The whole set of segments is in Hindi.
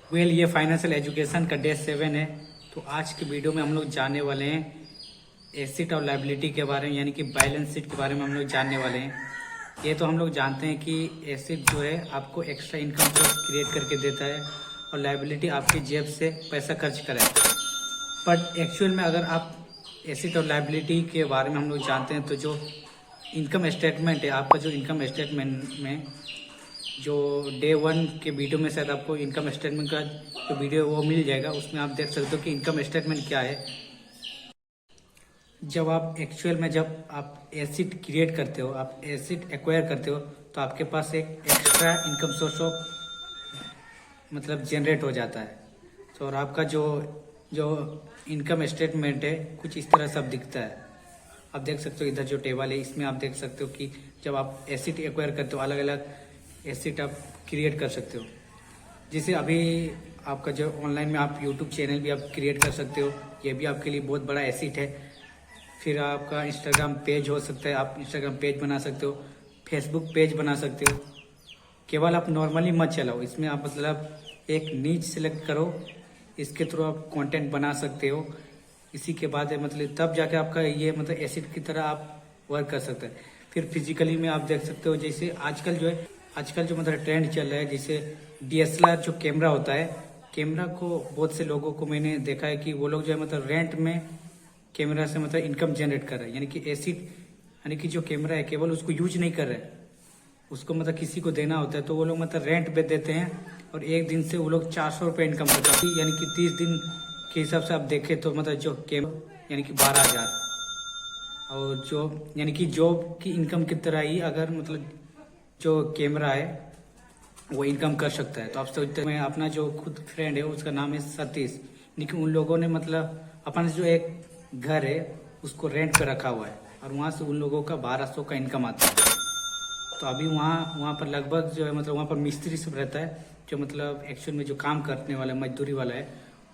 ये फाइनेंशियल एजुकेशन का डे 7 है। तो आज की वीडियो में हम लोग जानने वाले हैं एसेट और लायबिलिटी के बारे में, यानी कि बैलेंस शीट के बारे में हम लोग जानने वाले हैं। ये तो हम लोग जानते हैं कि एसेट जो है आपको एक्स्ट्रा इनकम सोर्स क्रिएट करके देता है और लायबिलिटी आपकी जेब से पैसा खर्च कराए। बट एक्चुअल में अगर आप एसेट और लायबिलिटी के बारे में हम लोग जानते हैं तो जो इनकम स्टेटमेंट है आपका, जो इनकम स्टेटमेंट में जो डे 1 के वीडियो में शायद आपको इनकम स्टेटमेंट का जो वीडियो वो मिल जाएगा, उसमें आप देख सकते हो कि इनकम स्टेटमेंट क्या है। जब आप एक्चुअल में जब आप एसेट क्रिएट करते हो, आप एसेट एक्वायर करते हो, तो आपके पास एक एक्स्ट्रा इनकम सोर्स ऑफ मतलब जनरेट हो जाता है। तो और आपका जो जो इनकम स्टेटमेंट है कुछ इस तरह सब दिखता है। आप देख सकते हो इधर जो टेबल है इसमें आप देख सकते हो कि जब आप एसेट एक्वायर करते हो अलग अलग एसेट आप क्रिएट कर सकते हो। जैसे अभी आपका जो ऑनलाइन में आप यूट्यूब चैनल भी आप क्रिएट कर सकते हो, ये भी आपके लिए बहुत बड़ा एसेट है। फिर आपका इंस्टाग्राम पेज हो सकता है, आप इंस्टाग्राम पेज बना सकते हो, फेसबुक पेज बना सकते हो। केवल आप नॉर्मली मत चलाओ, इसमें आप मतलब एक नीच सेलेक्ट करो, इसके थ्रू आप कंटेंट बना सकते हो। इसी के बाद मतलब तब जाके आपका ये मतलब एसेट की तरह आप वर्क कर सकते हैं। फिर फिजिकली में आप देख सकते हो, जैसे आजकल जो मतलब ट्रेंड चल रहा है, जैसे DSLR जो कैमरा होता है, कैमरा को बहुत से लोगों को मैंने देखा है कि वो लोग जो है मतलब रेंट में कैमरा से मतलब इनकम जनरेट कर रहे हैं। यानी कि एसेट यानी कि जो कैमरा है केवल उसको यूज नहीं कर रहे, उसको मतलब किसी को देना होता है, तो वो लोग मतलब रेंट पे देते हैं और एक दिन से वो लोग 400 रुपये इनकम करते हैं। यानी कि 30 दिन के हिसाब से आप देखें तो मतलब जो कैमरा यानी कि 12,000, और जो यानी कि जॉब की इनकम की तरह ही अगर मतलब जो कैमरा है वो इनकम कर सकता है। तो आप सोचते हैं, मैं अपना जो खुद फ्रेंड है उसका नाम है सतीश, लेकिन उन लोगों ने मतलब अपना जो एक घर है उसको रेंट पे रखा हुआ है और वहाँ से उन लोगों का 1200 का इनकम आता है। तो अभी वहाँ पर लगभग जो है मतलब वहाँ पर मिस्त्री सब रहता है, जो मतलब एक्चुअल में जो काम करने वाला है, मजदूरी वाला है,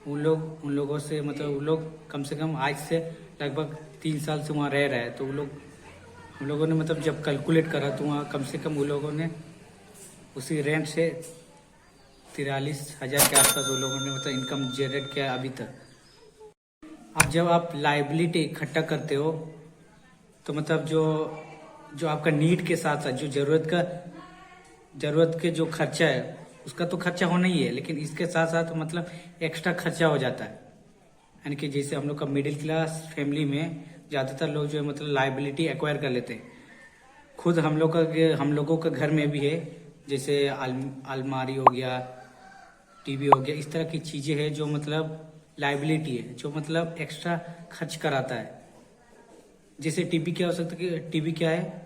उन लोगों से मतलब उन लोग कम से कम आज से लगभग 3 साल से वहाँ रह रहा है। तो हम लोगों ने मतलब जब कैलकुलेट करा तो वहाँ कम से कम उन लोगों ने उसी रेंट से 43,000 के आसपास उन लोगों ने मतलब इनकम जनरेट किया अभी तक। अब जब आप लायबिलिटी इकट्ठा करते हो तो मतलब जो आपका नीड के साथ साथ जो जरूरत के जो खर्चा है उसका तो खर्चा होना ही है, लेकिन इसके साथ साथ मतलब एक्स्ट्रा खर्चा हो जाता है। यानी कि जैसे हम लोग का मिडिल क्लास फैमिली में ज़्यादातर लोग जो है मतलब लायबिलिटी एक्वायर कर लेते हैं। खुद हम लोगों का घर में भी है, जैसे अलमारी हो गया, टीवी हो गया, इस तरह की चीज़ें हैं जो मतलब लायबिलिटी है, जो मतलब एक्स्ट्रा खर्च कराता है। जैसे टीवी क्या हो सकता है, टीवी क्या है,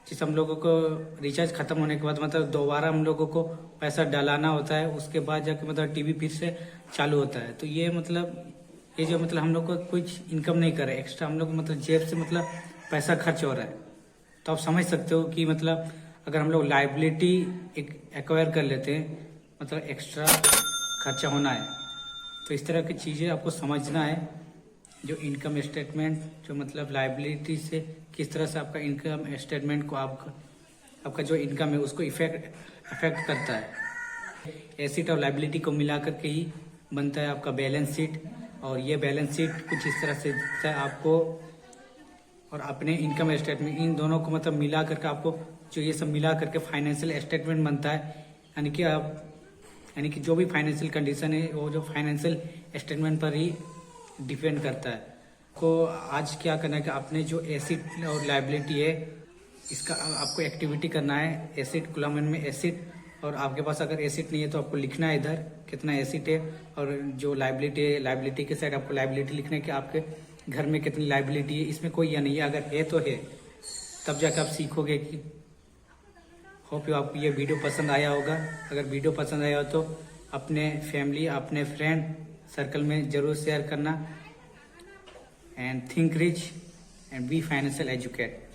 जैसे हम लोगों को रिचार्ज खत्म होने के बाद मतलब दोबारा हम लोगों को पैसा डालाना होता है, उसके बाद जाके मतलब टीवी फिर से चालू होता है। तो ये जो मतलब हम लोग को कुछ इनकम नहीं कर रहा है, एक्स्ट्रा हम लोग मतलब जेब से मतलब पैसा खर्च हो रहा है। तो आप समझ सकते हो कि मतलब अगर हम लोग लायबिलिटी एक्वायर कर लेते हैं मतलब एक्स्ट्रा खर्चा होना है। तो इस तरह की चीज़ें आपको समझना है। जो इनकम स्टेटमेंट जो मतलब लायबिलिटी से किस तरह से आपका इनकम स्टेटमेंट को आपका जो इनकम है उसको इफेक्ट करता है। एसेट और लायबिलिटी को मिला करके ही बनता है आपका बैलेंस शीट, और ये बैलेंस शीट कुछ इस तरह से दिखता है आपको। और अपने इनकम स्टेटमेंट इन दोनों को मतलब मिला करके आपको जो ये सब मिला करके फाइनेंशियल स्टेटमेंट बनता है। यानी कि जो भी फाइनेंशियल कंडीशन है वो जो फाइनेंशियल स्टेटमेंट पर ही डिपेंड करता है। को आज क्या करना है कि अपने जो एसेट और लायबिलिटी है इसका आपको एक्टिविटी करना है। एसेट कॉलम में एसेट, और आपके पास अगर एसेट नहीं है तो आपको लिखना है इधर कितना एसेट है, और जो लायबिलिटी है लायबिलिटी के साइड आपको लायबिलिटी लिखना है कि आपके घर में कितनी लायबिलिटी है, इसमें कोई या नहीं है, अगर है तो है, तब जाकर आप सीखोगे। कि होप आपको ये वीडियो पसंद आया होगा। अगर वीडियो पसंद आया हो तो अपने फैमिली, अपने फ्रेंड सर्कल में जरूर शेयर करना। And think rich and be financial educate.